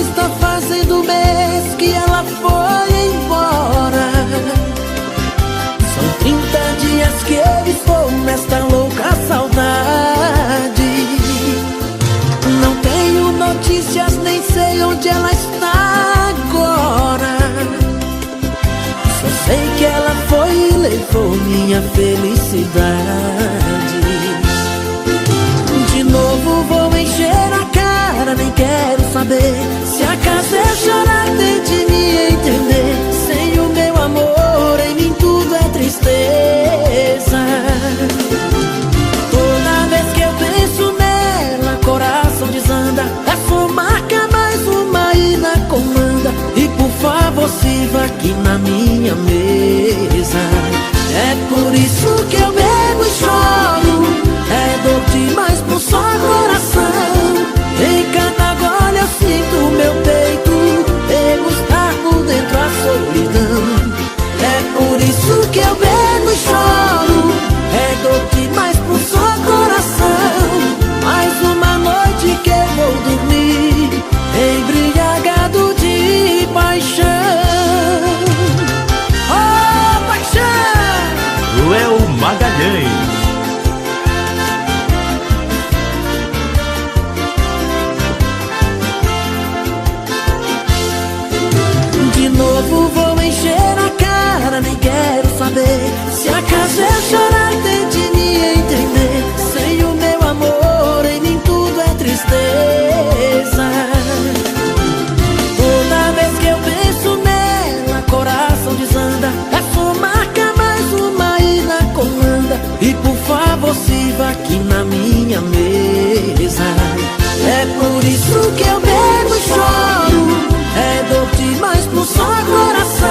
está fazendo mês que ela foi embora. São 30 dias que eu estou nesta louca saudade. Não tenho notícias, nem sei onde ela está agora. Só sei que ela foi e levou minha felicidade. De novo vou encher a cara, nem quero saber. Se acaso eu chorar, tente me entender. Sem o meu amor, em mim tudo é tristeza. Toda vez que eu penso nela, coração desanda. É sua marca, mais uma ida comanda. E por favor, sirva aqui na minha mesa. É por isso que eu bebo e choro. É dor demais pro só coração. Em cada gole eu sinto meu peito degustar por dentro a solidão. É por isso que eu bebo e choro. É dor demais pro só coração. Mais uma noite que eu vou dormir embriagado de paixão. Oh, paixão! Léo Magalhães. De novo vou encher a cara, nem quero saber. Se acaso eu chorar, tente me entender. Sem o meu amor, em mim tudo é tristeza. Toda vez que eu penso nela, coração desanda. É sua marca, mais uma ida comanda. E por favor, sirva aqui na minha mesa. É por isso que eu bebo e choro. É dor demais pro só coração.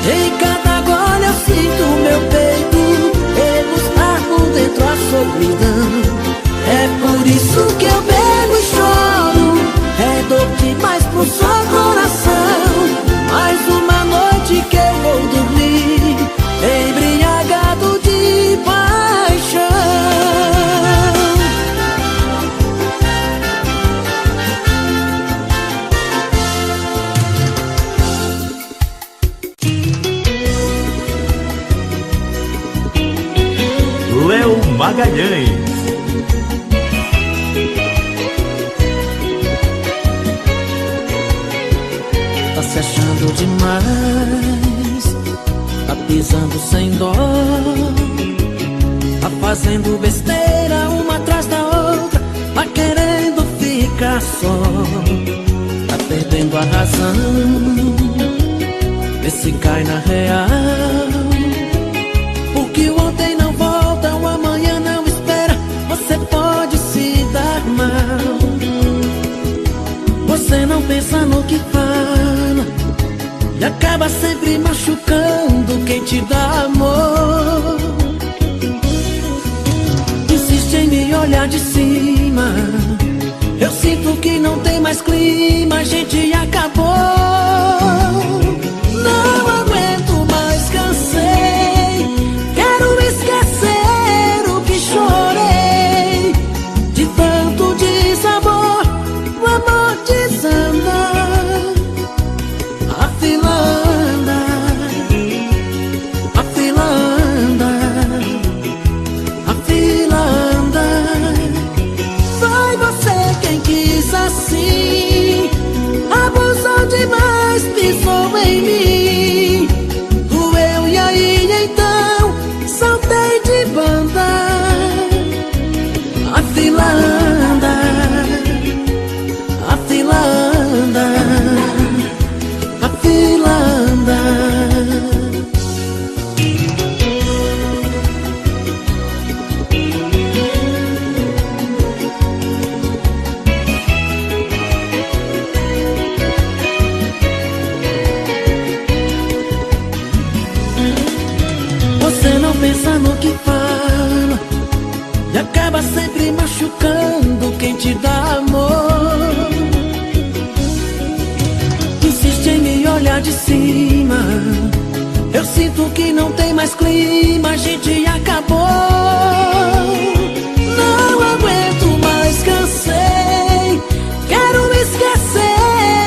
Em cada gole eu sinto meu peito degustar por dentro a solidão. É por isso que eu bebo e choro. É dor demais pro só coração. Mais uma noite que eu vou dormir embriagado de paixão. Léo Magalhães. Tá se achando demais, tá pisando sem dó, tá fazendo besteira uma atrás da outra, tá querendo ficar só, tá perdendo a razão. Vê se cai na real, porque o ontem não volta, o amanhã não espera. Você pode se dar mal, você não pensa no que fala e acaba sempre machucando quem te dá amor. Insiste em me olhar de cima, eu sinto que não tem mais clima, a gente acabou. Não aguento mais, cansei, quero esquecer o que chorei. De tanto desamor, o amor desanda. A fila anda, a fila anda, a fila anda. Foi você quem quis assim, abusou demais, pisou em mim. Doeu e aí então saltei de banda. A fila anda, a fila anda, a fila anda. Você não pensa no que fala e acaba sempre machucando quem te dá amor. Insiste em me olhar de cima, eu sinto que não tem mais clima, a gente acabou. Não aguento mais, cansei, quero esquecer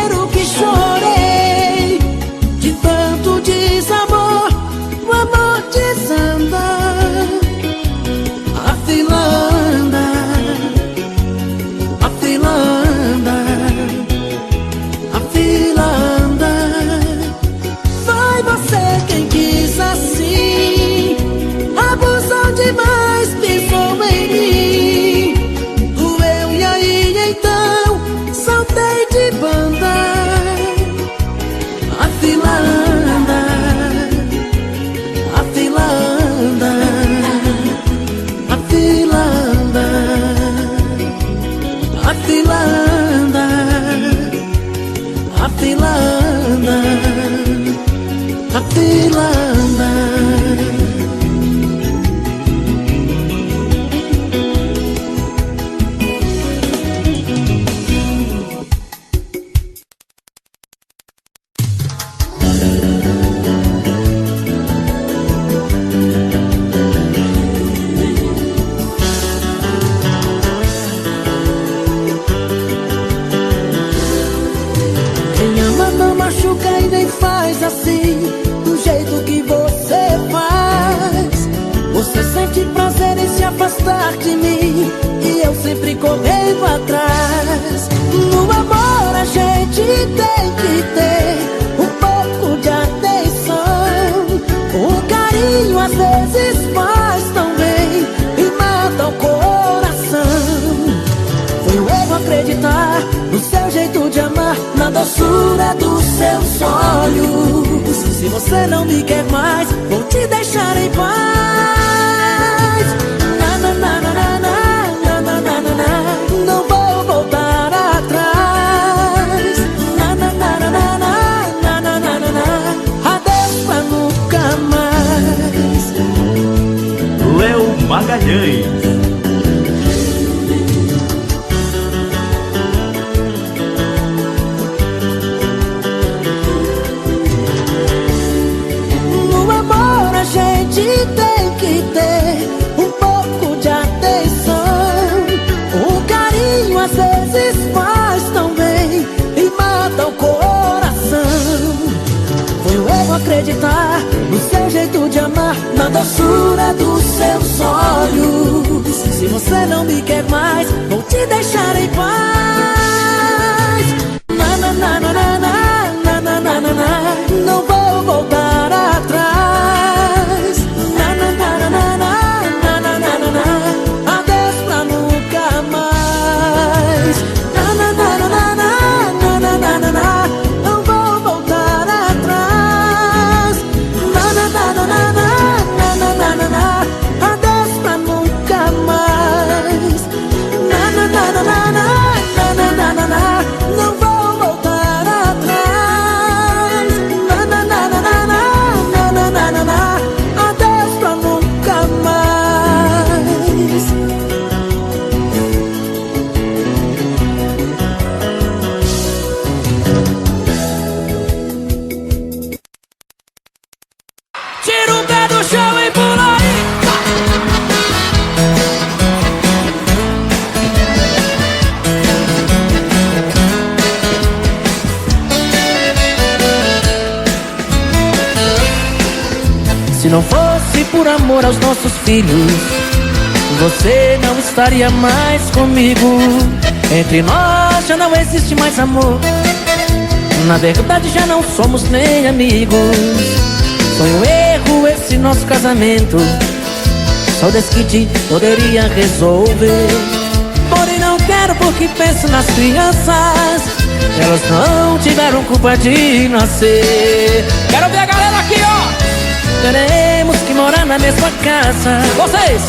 machuca e nem faz assim, do jeito que você faz. Você sente prazer em se afastar de mim e eu sempre correndo atrás. No amor a gente tem que ter um pouco de atenção. O carinho às vezes faz tão bem e mata o coração. Foi um erro acreditar no seu jeito de amar, na doçura dos seus olhos. Se você não me quer mais, vou te deixar em paz. Não vou voltar atrás. Adeus pra nunca mais. Léo Magalhães. Tem que ter um pouco de atenção. O carinho às vezes faz tão bem e mata o coração. Foi um erro acreditar no seu jeito de amar, na doçura dos seus olhos. Se você não me quer mais, vou te deixar em paz. Não vou voltar atrás. Adeus pra nunca mais. Não vou voltar atrás. Adeus pra nunca mais. Não vou voltar atrás. Adeus pra nunca mais. Tira o pé do chão e pula aí. Se não fosse por amor aos nossos filhos, você não estaria mais comigo. Entre nós já não existe mais amor. Na verdade já não somos nem amigos. Foi um erro esse nosso casamento. Só o desquite poderia resolver. Porém não quero porque penso nas crianças. Elas não tiveram culpa de nascer. Quero ver a galera aqui, ó. Teremos que morar na mesma casa. Vocês!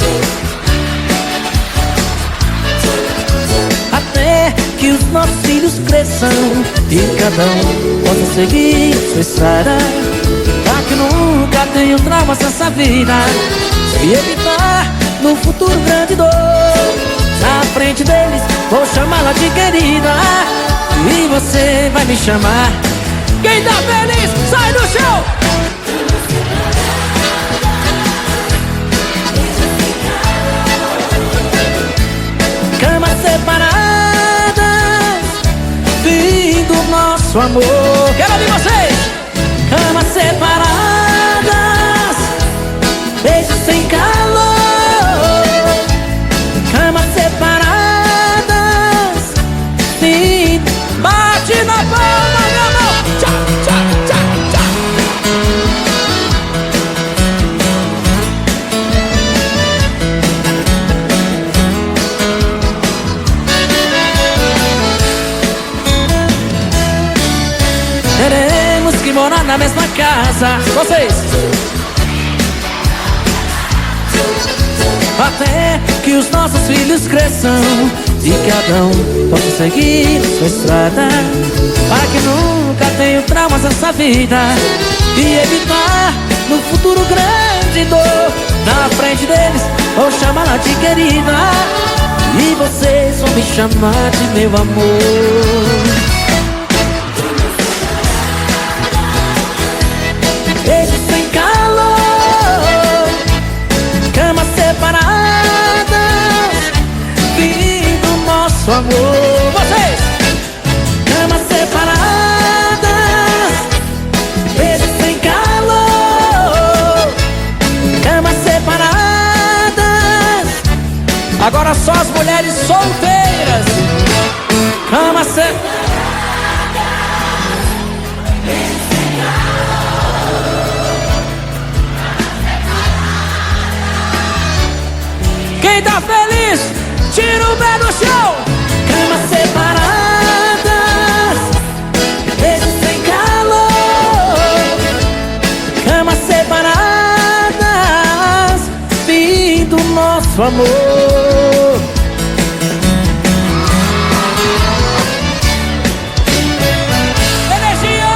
Até que os nossos filhos cresçam e cada um possa seguir sua estrada, pra que nunca tenham traumas nessa vida e evitar no futuro grande dor. Na frente deles vou chamá-la de querida e você vai me chamar. Quem tá feliz, sai do chão! Camas separadas, fim do nosso amor. Quero ouvir vocês! Camas separadas, beijos sem calor. Camas separadas, fim. Bate na palma, meu amor. Tchau, tchau, tchau, tchau. Teremos que morar na mesma casa. Vocês! Até que os nossos filhos cresçam e cada um possa seguir sua estrada, para que nunca tenham traumas nessa vida e evitar no futuro grande dor. Na frente deles vou chamá-la de querida e vocês vão me chamar de meu amor. Beijos sem calor, camas separadas, fim do nosso amor. Vocês! Camas separadas, né? Quem tá feliz, tira o pé do chão. Camas separadas, beijos sem calor. Camas separadas, fim do nosso amor. Energia!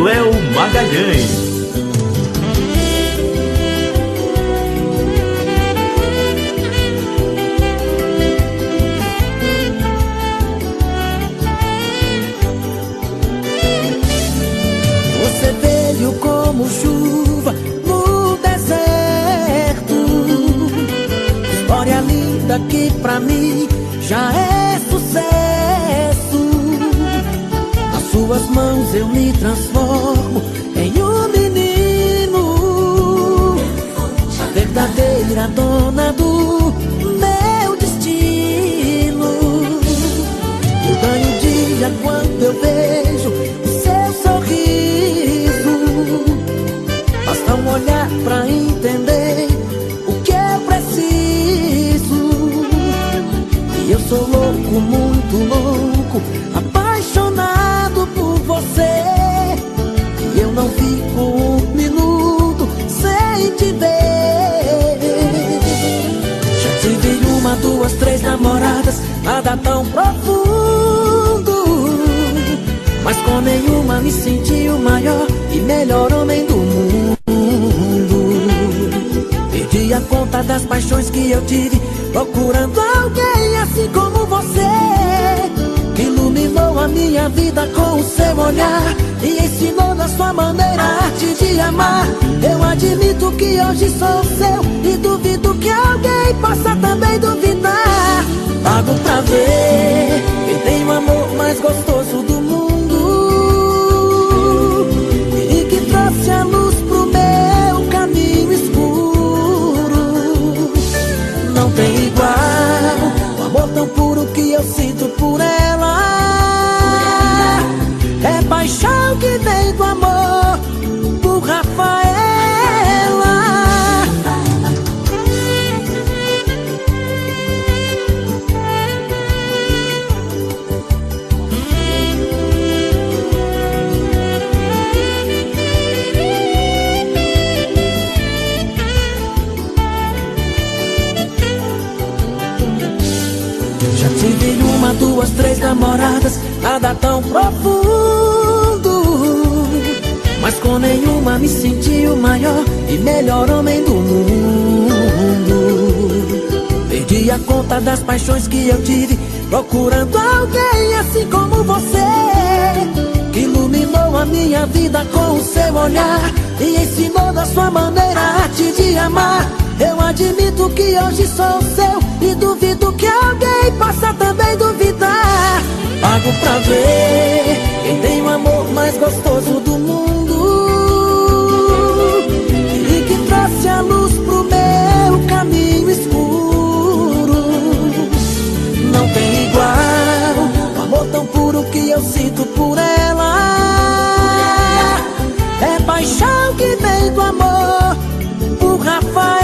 Léo Magalhães. Você veio como chuva no deserto, história linda que pra mim já é sucesso. Nas suas mãos eu me transformo em um menino, a verdadeira dona do meu destino. Eu ganho o dia quando eu vejo o seu sorriso. Basta um olhar pra entender o que eu preciso. E eu sou louco, muito louco, apaixonado por você. E eu não fico um minuto sem te ver. Já tive uma, duas, três namoradas, nada tão profundo, mas com nenhuma me senti o maior e melhor homem do mundo. Perdi a conta das paixões que eu tive, procurando alguém assim como você, que iluminou a minha vida com o seu olhar e ensinou na sua maneira a arte de amar. Eu admito que hoje sou seu e duvido que alguém possa também duvidar. Pago pra ver quem tem o amor mais gostoso do mundo e que trouxe a luz pro meu caminho escuro. Não tem igual o amor tão puro que eu sinto por ela. É paixão que vem do amor por Rafaela. Já tive uma, duas, três namoradas, nada tão profundo, mas com nenhuma me senti o maior e melhor homem do mundo. Perdi a conta das paixões que eu tive, procurando alguém assim como você, que iluminou a minha vida com o seu olhar e ensinou da sua maneira a arte de amar. Eu admito que hoje sou seu e duvido que alguém possa também duvidar. Pago pra ver quem tem o amor mais gostoso do mundo e que trouxe a luz pro meu caminho escuro. Não tem igual o amor tão puro que eu sinto por ela. É paixão que vem do amor por Rafaela.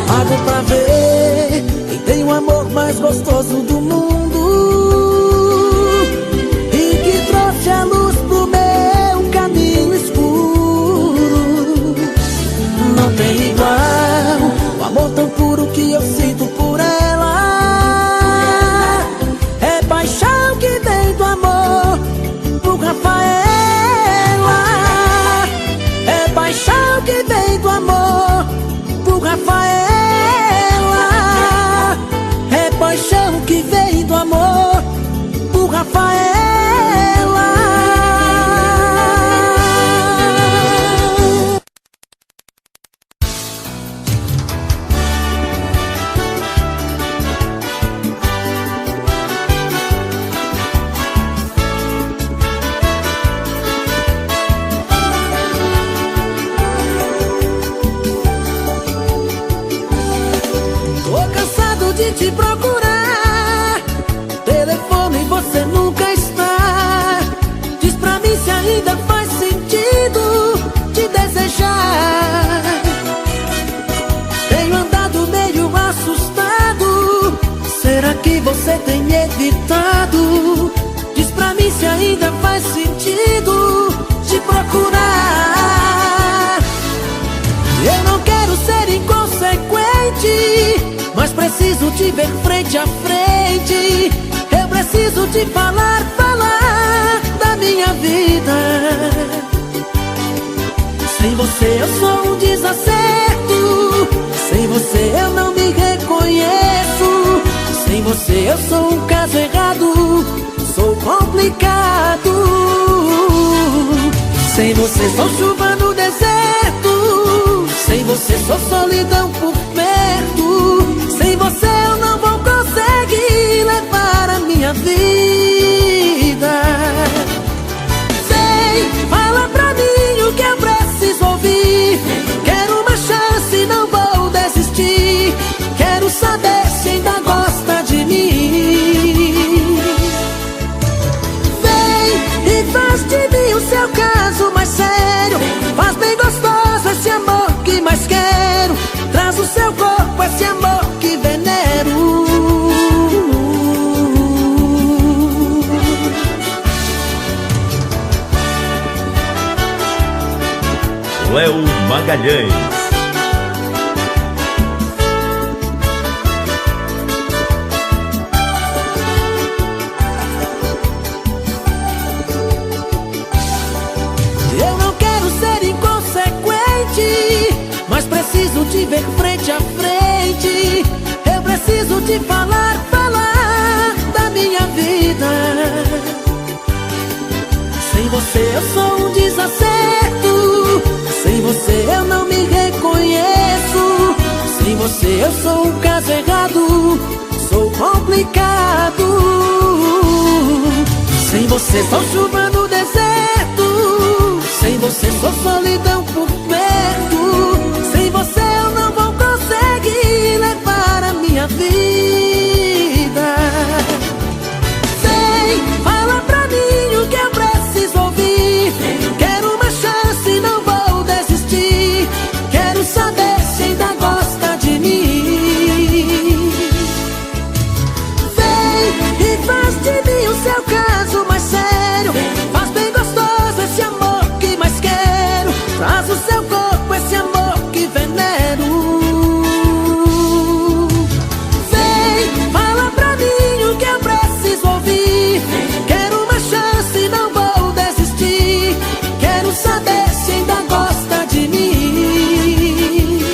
Pago pra ver quem tem o amor mais gostoso do mundo e que trouxe a te procurar, telefone e você nunca está. Diz pra mim se ainda faz sentido te desejar. Tenho andado meio assustado, será que você tem evitado? Diz pra mim se ainda faz sentido te procurar. Eu não quero ser inconsequente, mas preciso te ver frente a frente. Eu preciso te falar da minha vida. Sem você eu sou um desacerto, sem você eu não me reconheço. Sem você eu sou um caso errado, sou complicado. Sem você sou chuva no deserto, sem você sou solidão por perto. Sem você eu não vou conseguir levar a minha vida. Sei, fala pra mim o que eu preciso ouvir. Quero uma chance, não vou desistir. Quero saber se ainda gosta de mim. Vem e faz de mim o seu caso mais sério. Faz bem gostoso esse amor que mais quero. Traz o seu corpo esse amor que venero. Léo Magalhães. Eu não quero ser inconsequente, mas preciso te ver frente a frente. Eu preciso te falar da minha vida. Sem você eu sou um desacerto, sem você eu não me reconheço. Sem você eu sou um caso errado, sou complicado. Sem você sou chuva no deserto, sem você sou solidão por perto. Sem você eu não vou conseguir levar a minha vida. Sei, fala pra mim o que eu preciso ouvir. Quero uma chance, não vou desistir. Quero saber se ainda gosta de mim. Vem e faz de mim o seu caso mais sério. Faz bem gostoso esse amor que mais quero. Traz o seu corpo esse amor que venero. Vem, fala pra mim o que eu preciso ouvir. Quero uma chance, não vou desistir. Quero saber se ainda gosta de mim.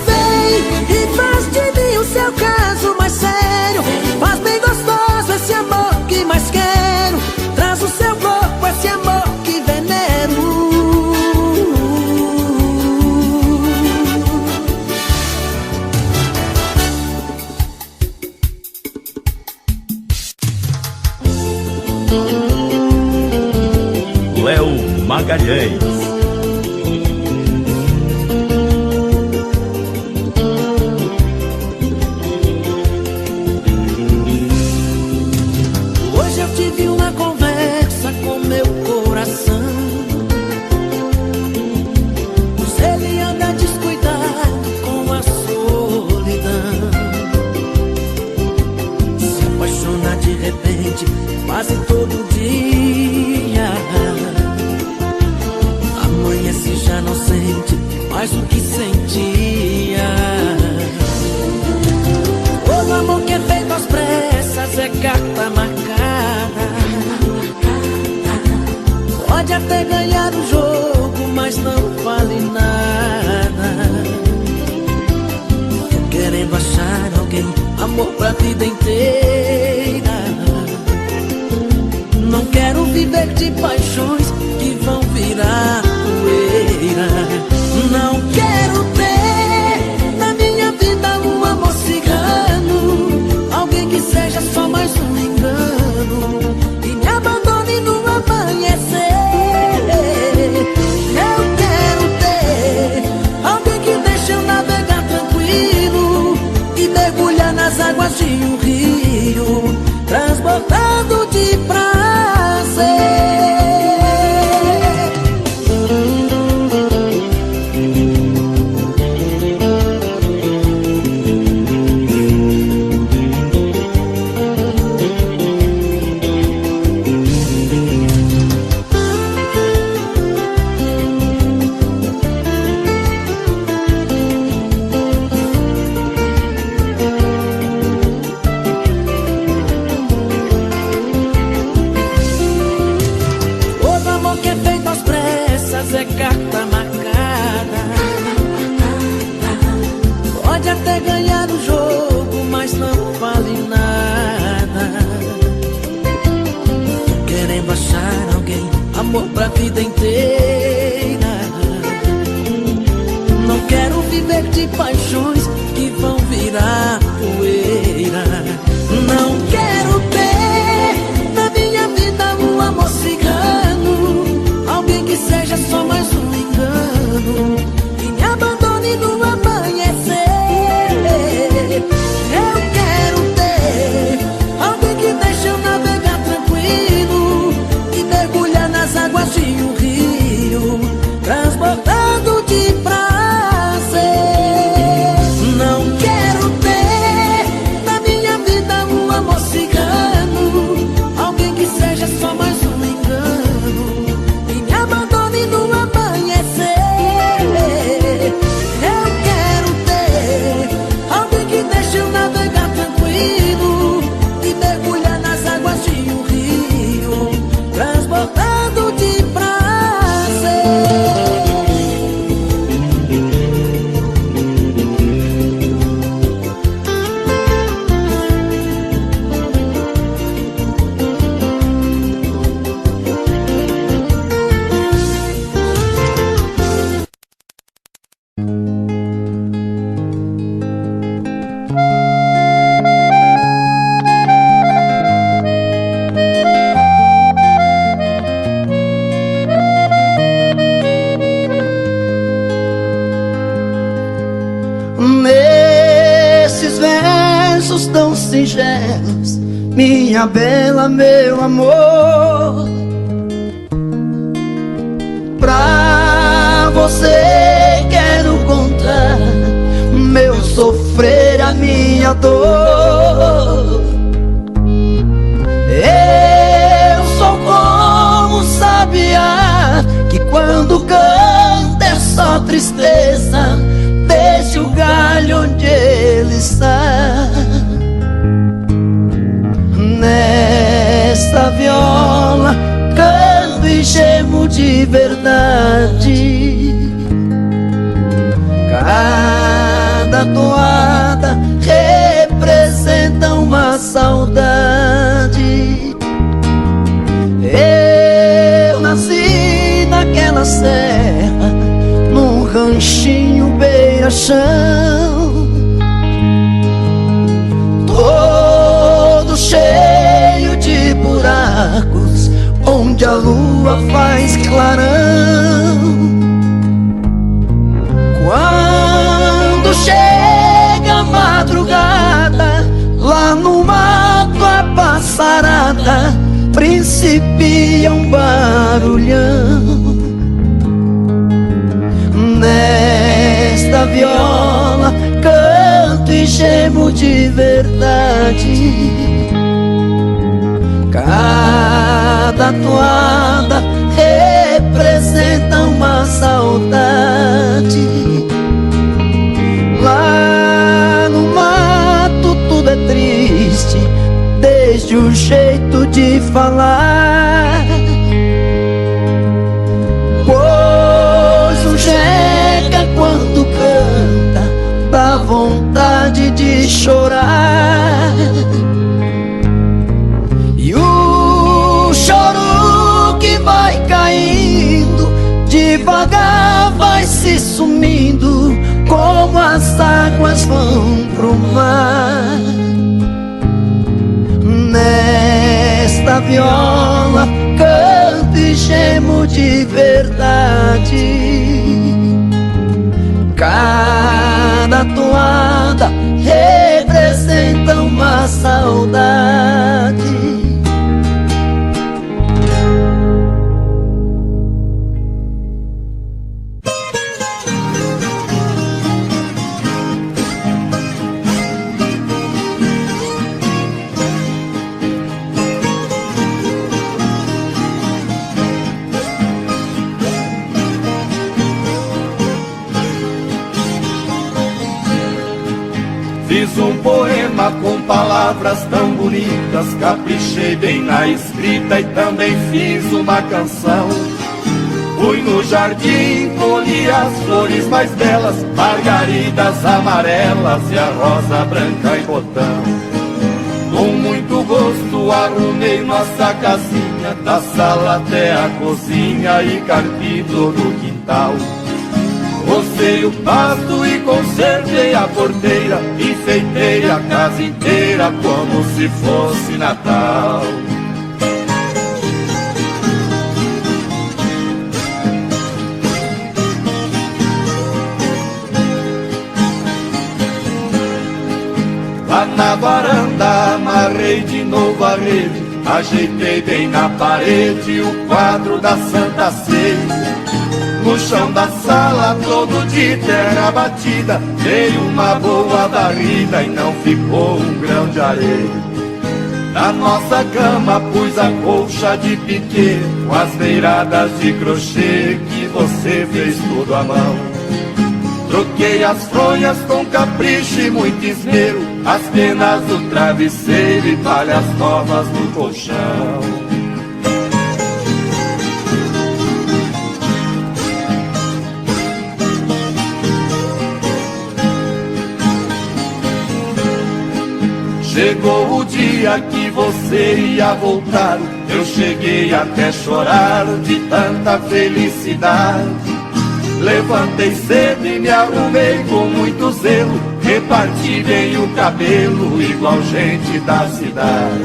Vem e faz de mim o seu caso mais sério. Faz bem gostoso esse amor que mais quero. Traz o seu corpo esse amor que venero. Léo Magalhães. Hoje eu tive uma conversa com meu coração. Pois ele anda descuidado com a solidão. Se apaixona de repente, quase todo dia. Amanhece já não sente mais o que sentia. Todo amor que é feito às pressas é carta marcada. Pode até ganhar o jogo, mas não vale nada. Tô querendo achar alguém, amor pra vida inteira. Não quero viver de paixões que vão virar poeira. Não quero ter na minha vida um amor cigano, alguém que seja só mais um engano e me abandone no amanhecer. Eu quero ter alguém que deixe eu navegar tranquilo e mergulhar transbordando de prazer. É carta marcada. Pode até ganhar o jogo, mas não vale nada. Tô querendo achar alguém, amor pra vida inteira. Não quero viver de paixões que vão virar poeira. Não quero ter na minha vida um amor cigano, alguém que seja só mais um engano, que me abandone no amanhecer. Eu quero ter alguém que deixe eu navegar tranquilo e mergulhar nas águas de um rio, transbordando de prazer. Não quero ter na minha vida um amor cigano, alguém que seja só mais um engano, abandone no amanhecer. Eu quero ter alguém que deixe eu navegar tranquilo e mergulhar nas águas de um rio, transbordando de prazer. Nesses versos tão singelos, minha bela, meu amor, pra você quero contar meu sofrer, a minha dor. Eu sou como sabiá que quando canta é só tristeza, deixe o galho onde ele está. Nesta viola canto e gemo de verdade. Cada toada representa uma saudade. Eu nasci naquela serra, num ranchinho beira-chão, todo cheio de buracos, onde a lua faz clarão. Quando chega a madrugada, lá no mato a passarada principia um barulhão. Nesta viola canto e gemo de verdade. Cada toada representa uma saudade. Lá no mato tudo é triste, desde o jeito de falar. Pois o jeca quando canta dá vontade de chorar. E o choro que vai caindo devagar vai se sumindo, como as águas vão pro mar. Nesta viola canto e gemo de verdade. Cada toada representa uma saudade. Fiz um poema com palavras tão bonitas, caprichei bem na escrita e também fiz uma canção. Fui no jardim, colhi as flores mais belas, margaridas amarelas e a rosa branca em botão. Com muito gosto arrumei nossa casinha, da sala até a cozinha e carpi todo o quintal. Rocei o pasto e consertei a porteira, enfeitei a casa inteira como se fosse Natal. Lá na varanda amarrei de novo a rede, ajeitei bem na parede o quadro da Santa Ceia. No chão da sala todo de terra batida, dei uma boa varrida e não ficou um grão de areia. Na nossa cama pus a colcha de piquê, com as beiradas de crochê que você fez tudo à mão. Troquei as fronhas com capricho e muito esmero, as penas do travesseiro e palhas novas no colchão. Chegou o dia que você ia voltar, eu cheguei até chorar de tanta felicidade. Levantei cedo e me arrumei com muito zelo, reparti bem o cabelo igual gente da cidade.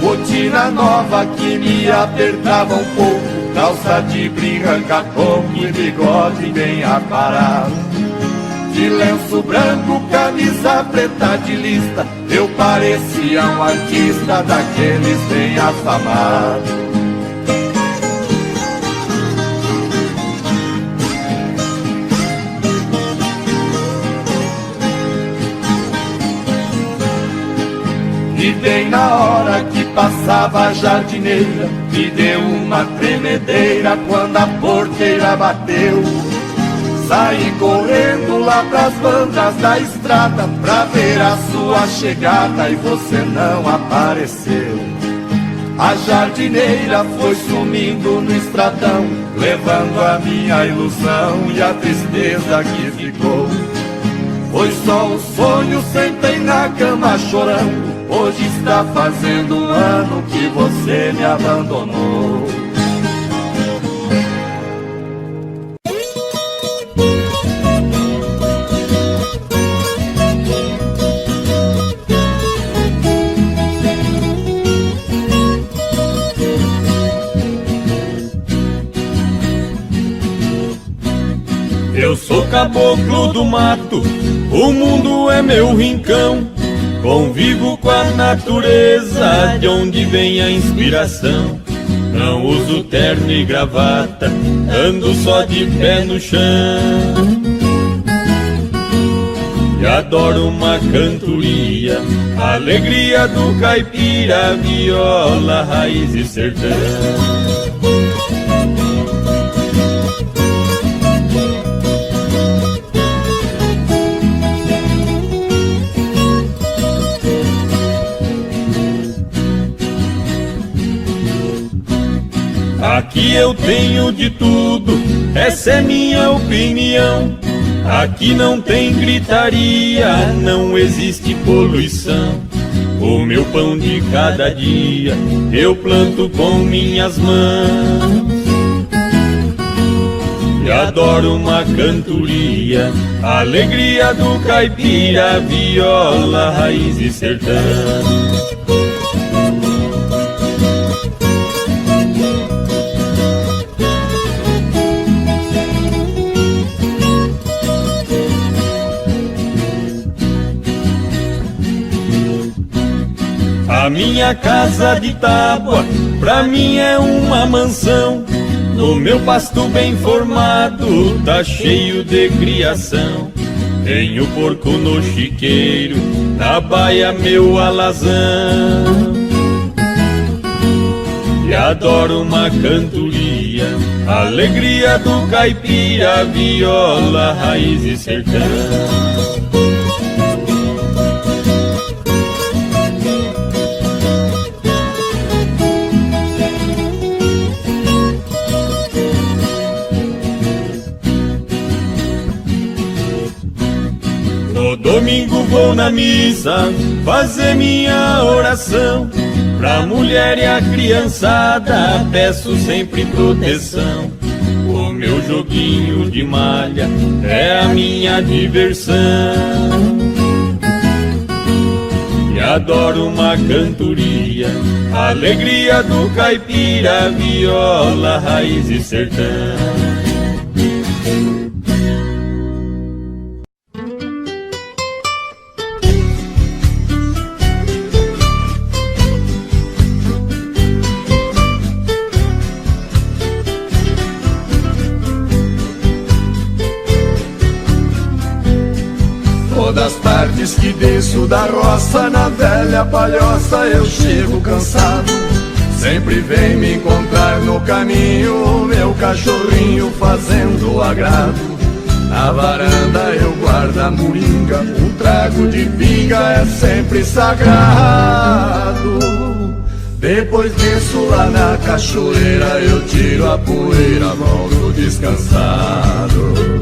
Botina nova que me apertava um pouco, calça de brim, ranca-toco e bigode bem aparado. De lenço branco, camisa preta de lista, eu parecia um artista daqueles bem afamados. E bem na hora que passava a jardineira, me deu uma tremedeira quando a porteira bateu. Saí correndo lá pras bandas da estrada pra ver a sua chegada e você não apareceu. A jardineira foi sumindo no estradão, levando a minha ilusão e a tristeza que ficou. Foi só um sonho, sentei na cama chorando, hoje está fazendo um ano que você me abandonou. Eu sou caboclo do mato, o mundo é meu rincão. Convivo com a natureza, de onde vem a inspiração. Não uso terno e gravata, ando só de pé no chão. E adoro uma cantoria, a alegria do caipira, viola, raiz e sertão. Aqui eu tenho de tudo, essa é minha opinião. Aqui não tem gritaria, não existe poluição. O meu pão de cada dia eu planto com minhas mãos. E adoro uma cantoria, a alegria do caipira, viola, raiz e sertão. A minha casa de tábua, pra mim é uma mansão. No meu pasto bem formado, tá cheio de criação. Tenho porco no chiqueiro, na baia meu alazão. E adoro uma cantoria, a alegria do caipira, viola, raiz e sertão. domingo vou na missa fazer minha oração. Pra mulher e a criançada peço sempre proteção. O meu joguinho de malha é a minha diversão. E adoro uma cantoria, alegria do caipira, viola, raiz e sertão. Das tardes que desço da roça, na velha palhoça eu chego cansado. Sempre vem me encontrar no caminho meu cachorrinho fazendo agrado. Na varanda eu guardo a moringa, um trago de pinga é sempre sagrado. Depois desço lá na cachoeira, eu tiro a poeira, volto descansado.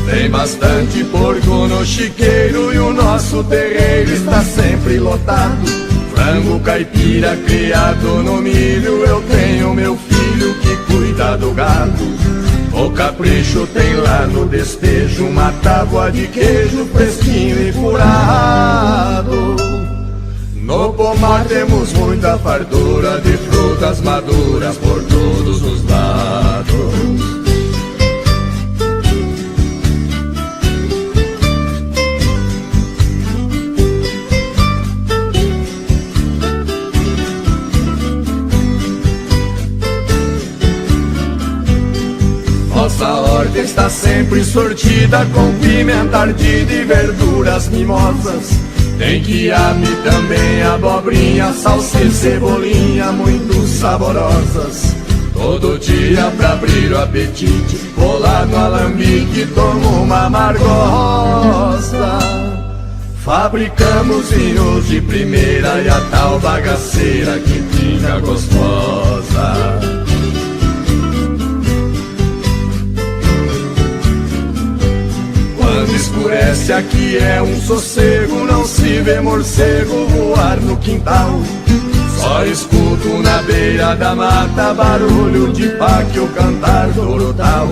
Tem bastante porco no chiqueiro e o nosso terreiro está sempre lotado. Frango caipira criado no milho, eu tenho meu filho que cuida do gado. O capricho tem lá no despejo uma tábua de queijo fresquinho e furado. No pomar temos muita fartura de frutas maduras por todos os lados. Nossa horta está sempre sortida com pimenta ardida e verduras mimosas. Tem quiabo também, abobrinha, salsicha, cebolinha, muito saborosas. Todo dia pra abrir o apetite, vou lá no alambique e tomo uma margosta. Fabricamos vinhos de primeira e a tal bagaceira que fica gostosa. Quando escurece aqui é um sossego, não se vê morcego voar no quintal. Só escuto na beira da mata barulho de páquio cantar do urutau.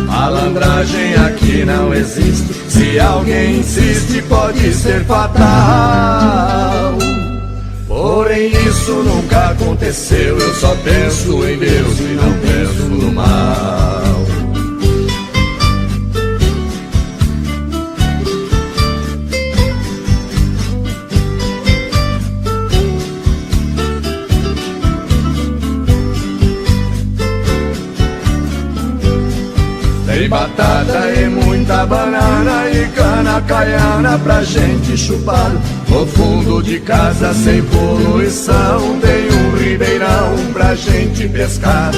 Malandragem aqui não existe, se alguém insiste pode ser fatal. Porém isso nunca aconteceu, eu só penso em Deus e não penso no mal. Tem batata e muita banana e cana caiana pra gente chupar. No fundo de casa sem poluição tem um ribeirão pra gente pescar.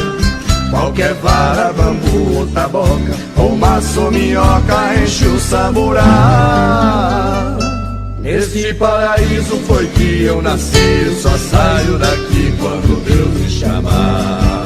Qualquer vara, bambu ou taboca, ou maço ou minhoca enche o samburá. Neste paraíso foi que eu nasci, eu só saio daqui quando Deus me chamar.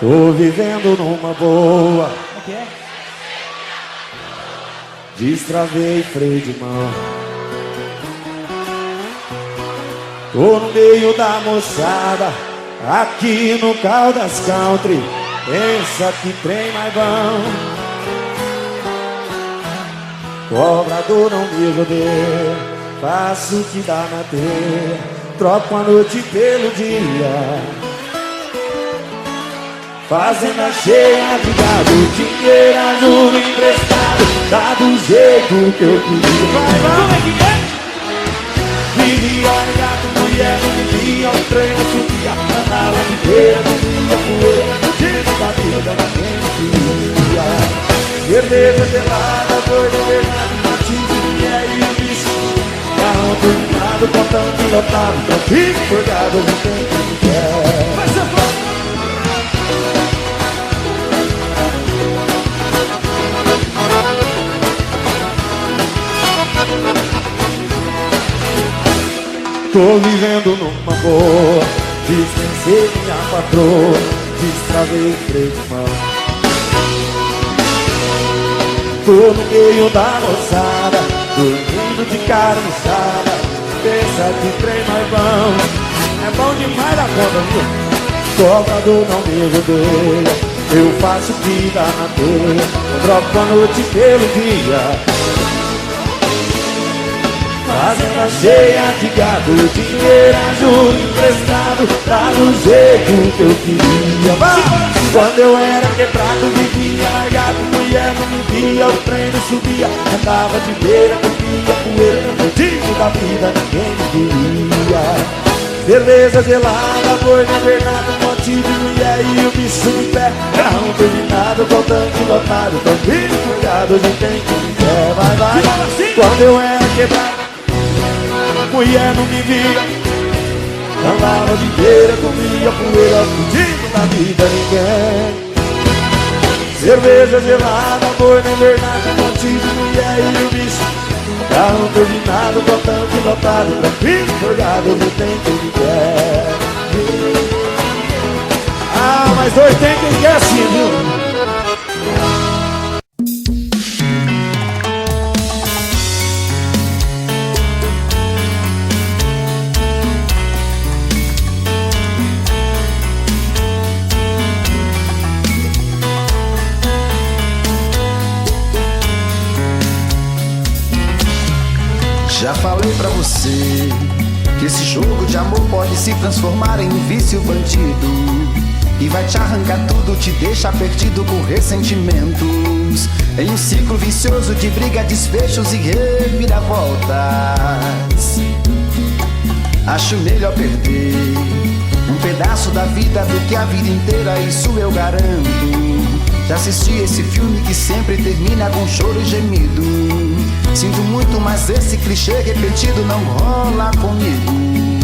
Tô vivendo numa boa. O que é? Destravei freio de mão. Tô no meio da moçada, aqui no Caldas Country. Pensa que trem mais bom. Cobrador não me rodeia, faço o que dá na teia, troco a noite pelo dia. Fazenda cheia de gado, dinheiro, juro emprestado, dá do jeito que eu queria. Como é que é? Vivia ligado, mulher, não vivia, o trem não subia, andava de beira, não via poeira, tiro da vida da quem queria. Cerveja gelada, doida, verdade, motivo, e aí o bicho, carro dominado, portão pilotado, tranquilo, forgado, não tem quem quer. Vai ser foda. Tô vivendo numa boa, dispensei minha patroa, destravei o freio de mão. Tô no meio da moçada, dormindo de cara inchada, pensa que trem mais bom. É bom demais da conta, viu? Cobrador não me rodeia, eu faço o que dá na teia, eu troco a noite pelo dia. Fazenda cheia de gado, dinheiro, juro emprestado, dá do jeito que eu queria. Vai! Quando eu era quebrado, vivia largado, mulher não me via, o trem não subia, andava de beira, comia poeira, no motivo da vida ninguém me queria. Cerveja gelada, boi na verdade, motivo, mulher e o bicho em pé, carro terminado, com tanque lotado, tranquilo, forgado, hoje tem quem quer, vai, vai. Quando eu era quebrado, mulher não me via, andava de beira, comia poeira, fudido da vida ninguém. Cerveja gelada, boi na verdade, motivo, mulher e o bicho, carro turbinado, com tanque lotado, tranquilo, forgado, não tem quem quer. Ah, mas dois tem quem quer sim, viu? Já falei pra você que esse jogo de amor pode se transformar em um vício bandido e vai te arrancar tudo, te deixar perdido com ressentimentos, em um ciclo vicioso de briga, desfechos e reviravoltas. Acho melhor perder um pedaço da vida do que a vida inteira, isso eu garanto. Já assisti esse filme que sempre termina com choro e gemido. Sinto muito, mas esse clichê repetido não rola comigo.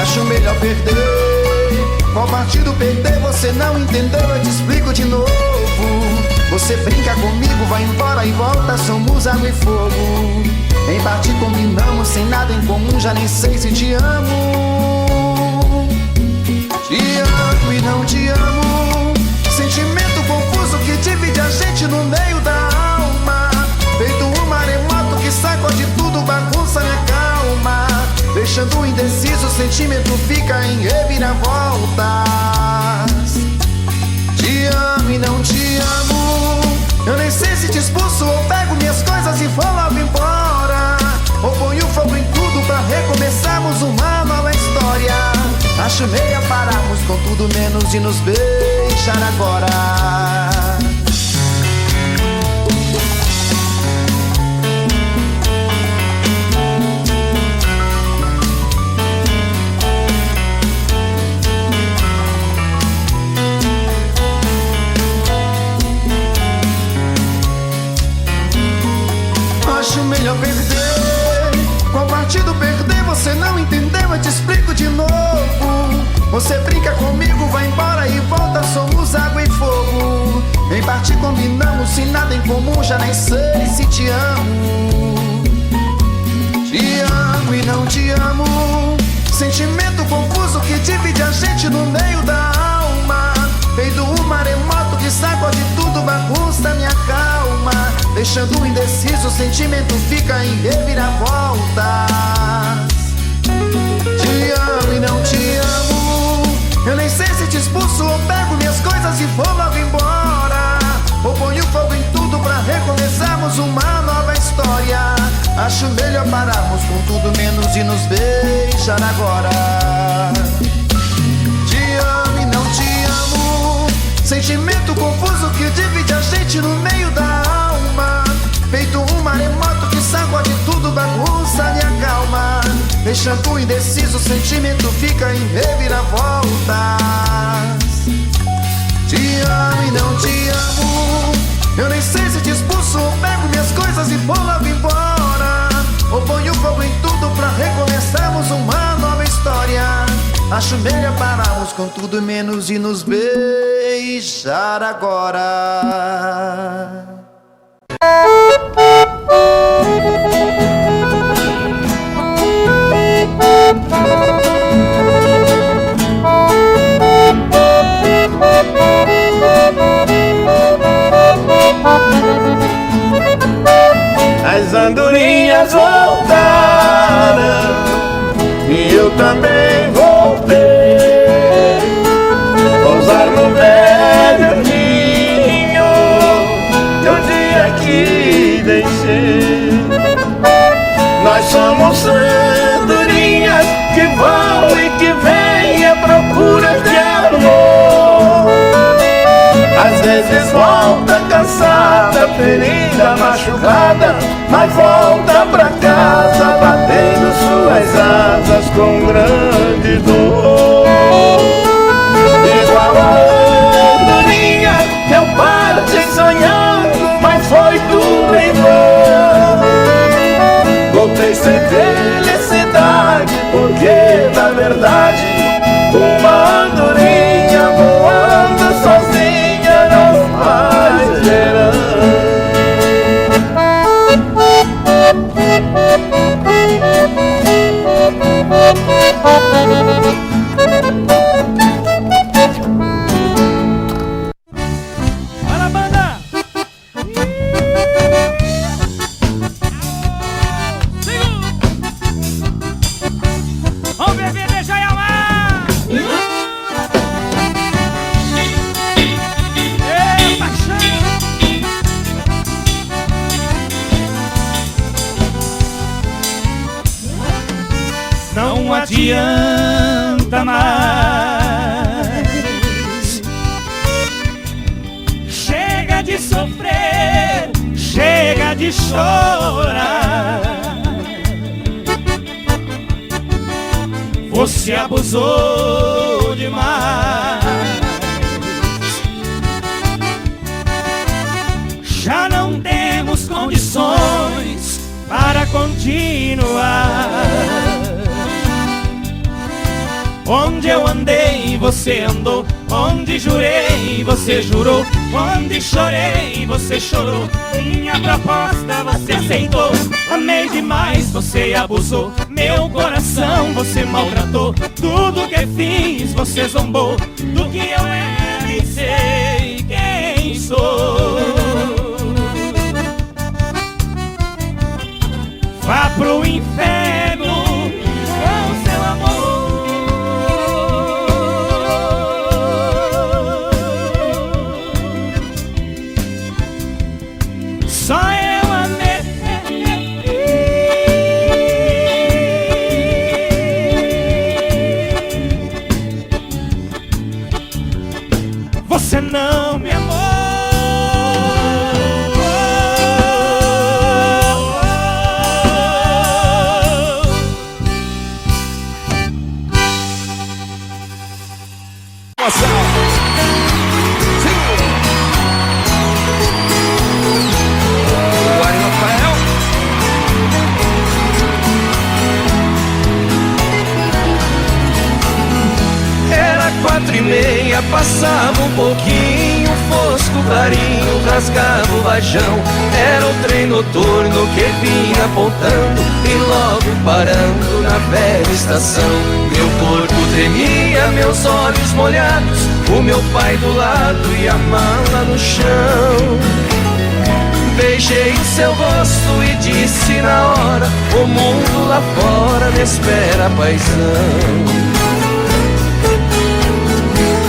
Acho melhor perder. Qual partido perder? Você não entendeu, eu te explico de novo. Você brinca comigo, vai embora e volta, somos água e fogo. Em parte combinamos, sem nada em comum, já nem sei se te amo. Te amo e não te amo. Sentimento confuso que divide a gente no meio da alma. Feito um maremoto que sacode tudo, bagunça minha calma. Deixando indeciso, o sentimento fica em reviravoltas. Te amo e não te amo. Eu nem sei se te expulso ou pego minhas coisas e vou logo embora, ou ponho fogo em tudo pra recomeçarmos uma nova história. Acho melhor pararmos com tudo menos de nos beijar agora. Acho melhor perder. Qual partido perder? Você não entendeu, eu te explico de novo. Você brinca comigo, vai embora e volta, somos água e fogo. Em parte combinamos, sem nada em comum, já nem sei se te amo. Te amo e não te amo. Sentimento confuso que divide a gente no meio da deixando indeciso, o sentimento fica em reviravoltas. Te amo e não te amo, eu nem sei se te expulso ou pego minhas coisas e vou logo embora, ou ponho fogo em tudo pra recomeçarmos uma nova história. Acho melhor pararmos com tudo menos de nos beijar agora. Te amo e não te amo, sentimento confuso que divide a gente no meio da alma, feito um maremoto que sacode tudo, bagunça e acalma, deixando indeciso, o sentimento fica em reviravoltas. Te amo e não te amo, eu nem sei se te expulso ou pego minhas coisas e vou logo embora, ou ponho fogo em tudo pra recomeçarmos uma nova história. Acho melhor pararmos com tudo menos de nos beijar agora. As andorinhas voltaram e eu também voltei, pousar no velho ninho que um dia aqui deixei. Nós somos andorinhas que vão e que vêm à procura de amor. Às vezes volta cansada, ferida, machucada, mas volta pra casa batendo suas asas com grande dor. Igual a andorinha, eu parti sonhando, mas foi tudo em vão. Voltei sem felicidade, porque na verdade uma andorinha voando sozinha não faz verão. Bora, banda! Vamos beber, deixa eu amar! Ei, paixão! Não adianta mais, chega de sofrer, chega de chorar. Você abusou demais, já não temos condições para continuar. Onde eu andei, você andou. Onde jurei, você jurou. Onde chorei, você chorou. Minha proposta, você aceitou. Amei demais, você abusou. Meu coração, você maltratou. Tudo que fiz, você zombou. Do que eu era e sei quem sou. Vá pro inferno com seu amor. Só eu amei. Você não me amou. Era 4:30, passava um pouquinho, fosco clarinho, rasgava o vajão. Era o trem noturno que vinha apontando e logo parando na velha estação. Meu corpo tremia, meus olhos molhados, o meu pai do lado e a mala no chão. Beijei o seu rosto e disse na hora: o mundo lá fora me espera, paizão.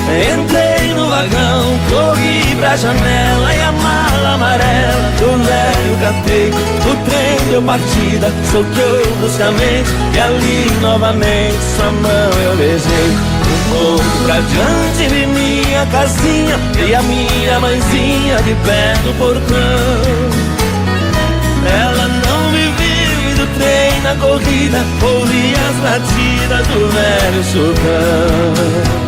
Entrei no vagão, corri pra janela e a mala amarela do velho catei. O trem deu partida, soqueou bruscamente e ali novamente sua mão eu beijei. Um pouco pra diante vi minha casinha e a minha mãezinha de pé no portão. Ela não me viu e do trem na corrida ouvi as latidas do velho sultão.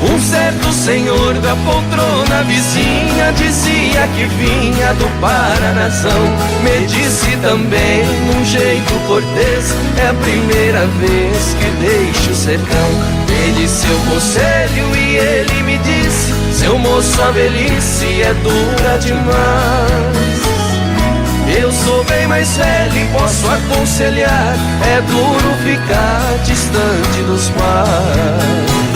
Um certo senhor da poltrona vizinha dizia que vinha do Paranazão. Me disse também, num jeito cortês, é a primeira vez que deixo o sertão. Pedi seu conselho e ele me disse: seu moço, a velhice é dura demais. Eu sou bem mais velho e posso aconselhar: é duro ficar distante dos pais.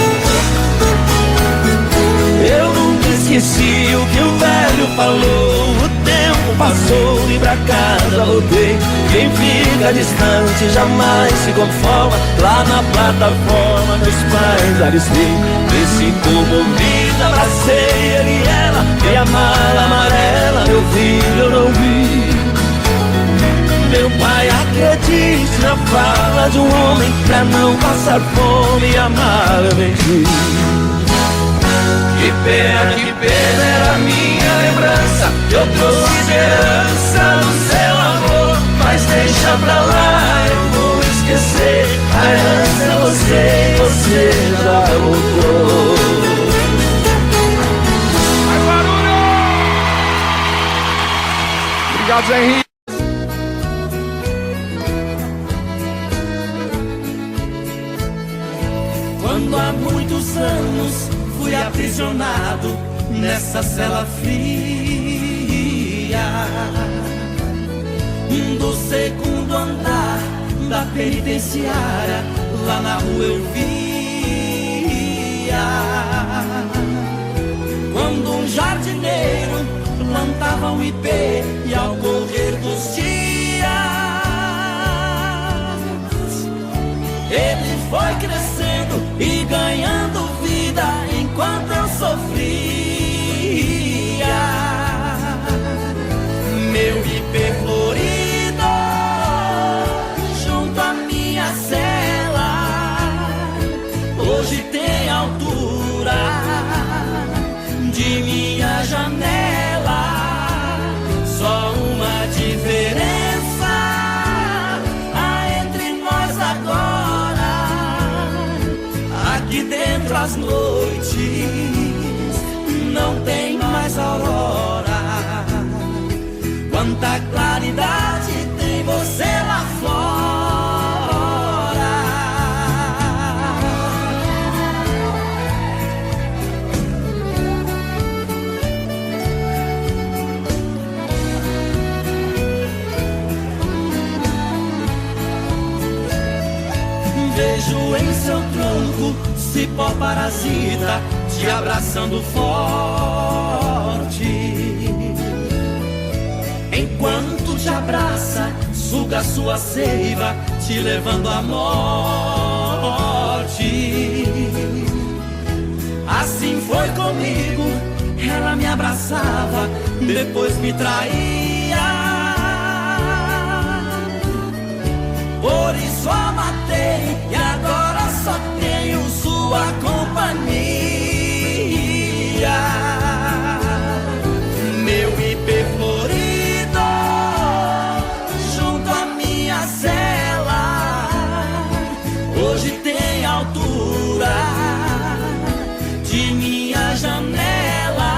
Eu nunca esqueci o que o velho falou. O tempo passou e pra casa voltei. Quem fica distante jamais se conforma. Lá na plataforma meus pais avistei. Desci comovida, abracei ele e ela. E a mala amarela, meu filho, eu não vi. Meu pai, acredite na fala de um homem. Pra não passar fome e amar eu vendi. Que pena era a minha lembrança. Eu trouxe esperança no seu amor. Mas deixa pra lá, eu vou esquecer. A herança é você, você já voltou. Vai, barulho! Obrigado, Zé Henrique. Quando há muitos anos fui aprisionado nessa cela fria do segundo andar da penitenciária, lá na rua eu via quando um jardineiro plantava um ipê e ao correr dos dias ele foi crescendo e ganhando vida enquanto eu sofria. Meu ipê florido junto à minha cela hoje tem altura de minha janela. Só uma diferença há entre nós agora: aqui dentro as noites não tem mais aurora. Quanta claridade tem você lá fora. Vejo em seu tronco cipó parasita te abraçando forte. Enquanto te abraça, suga sua seiva, te levando à morte. Assim foi comigo, ela me abraçava, depois me traía. Por isso a matei e agora só tenho sua companhia. Meu ipê florido junto à minha cela hoje tem altura de minha janela.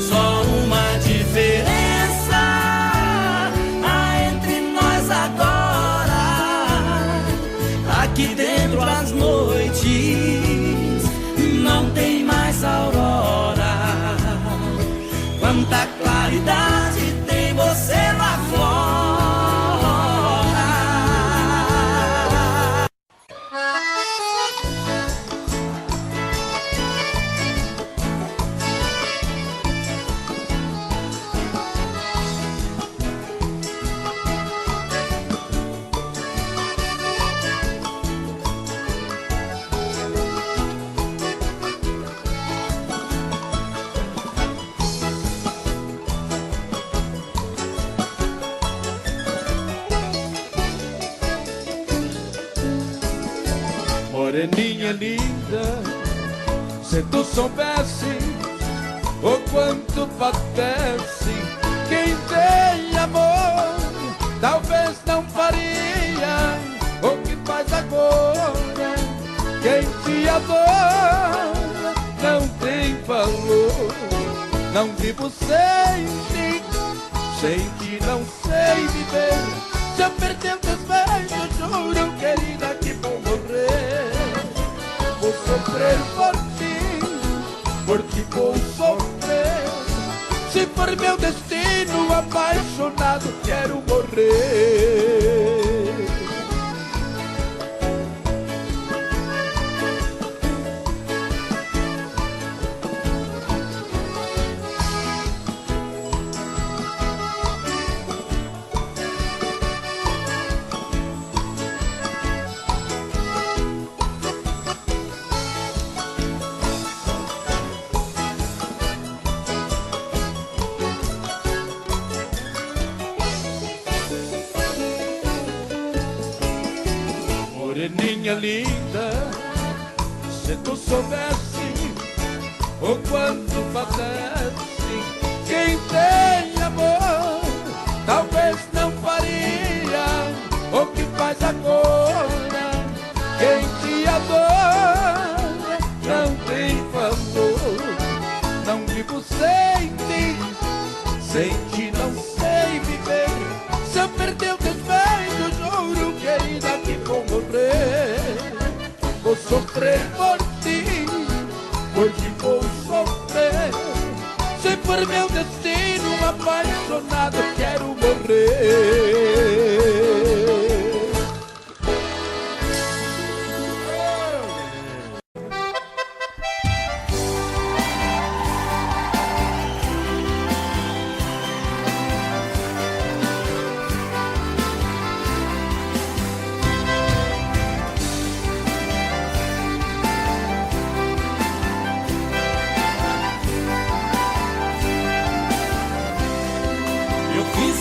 Só uma diferença há entre nós agora: aqui dentro as noites moreninha linda, se tu soubesse o quanto padece quem tem amor, talvez não faria o que faz agora. Quem te adora não tem valor. Não vivo sem ti, sem ti não sei viver. Se eu perder teus beijos, juro, querida, que vou morrer. Vou sofrer por ti vou sofrer. Se for meu destino, apaixonado, quero morrer. Moreninha linda, se tu soubesse o quanto padece quem tem amor, talvez não faria o que faz agora. Quem te adora não tem valor. Não vivo sem ti, sem ti não sei viver. Se eu perder teus beijos, juro, querida, que vou morrer. Vou sofrer por ti vou sofrer. Se for meu destino, apaixonado, quero morrer.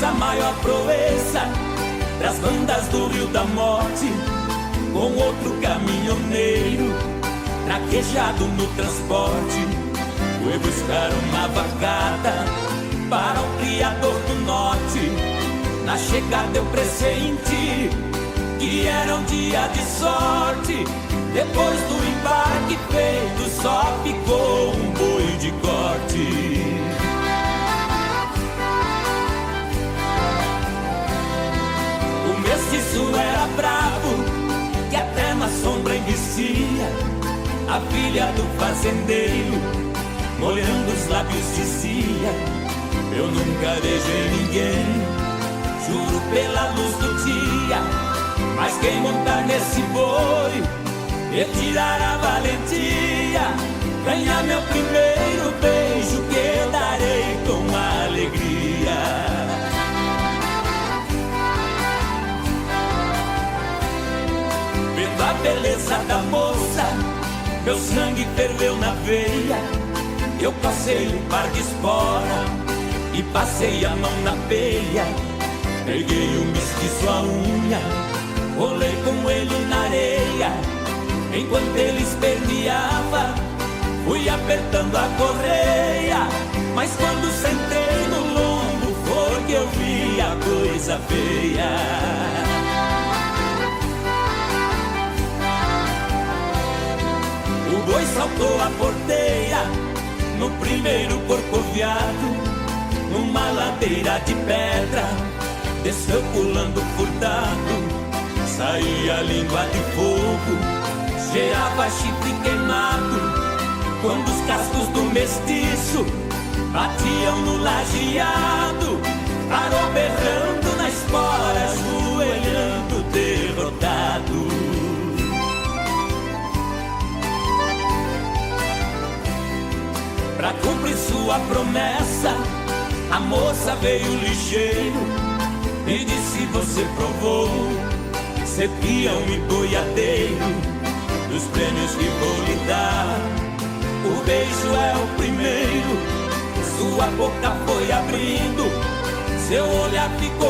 A maior proeza das bandas do Rio da Morte, com outro caminhoneiro traquejado no transporte. Fui buscar uma vacada para o criador do norte. Na chegada eu pressenti que era um dia de sorte. Depois do embarque feito, só ficou um boi de corte. Mestiço era bravo, que até na sombra envicia. A filha do fazendeiro, molhando os lábios, dizia: eu nunca beijei ninguém, juro pela luz do dia. Mas quem montar nesse boi e tirar a valentia, ganhar meu primeiro beijo, que eu darei com alegria. Vendo a beleza da moça, meu sangue ferveu na veia. Eu passei um par de espora e passei a mão na peia. Peguei o mestiço à unha, rolei com ele na areia. Enquanto ele esperneava, fui apertando a correia. Mas quando sentei no lombo, foi que eu vi a coisa feia. O boi saltou a porteira no primeiro corcoviado, numa ladeira de pedra, desceu pulando furtado. Saía língua de fogo, cheirava chifre queimado. Quando os cascos do mestiço batiam no lajeado, parou berrando na espora, ajoelhando derrotado. Pra cumprir sua promessa, a moça veio ligeiro e disse: você provou ser peão e boiadeiro dos prêmios que vou lhe dar. O beijo é o primeiro, sua boca foi abrindo, seu olhar ficou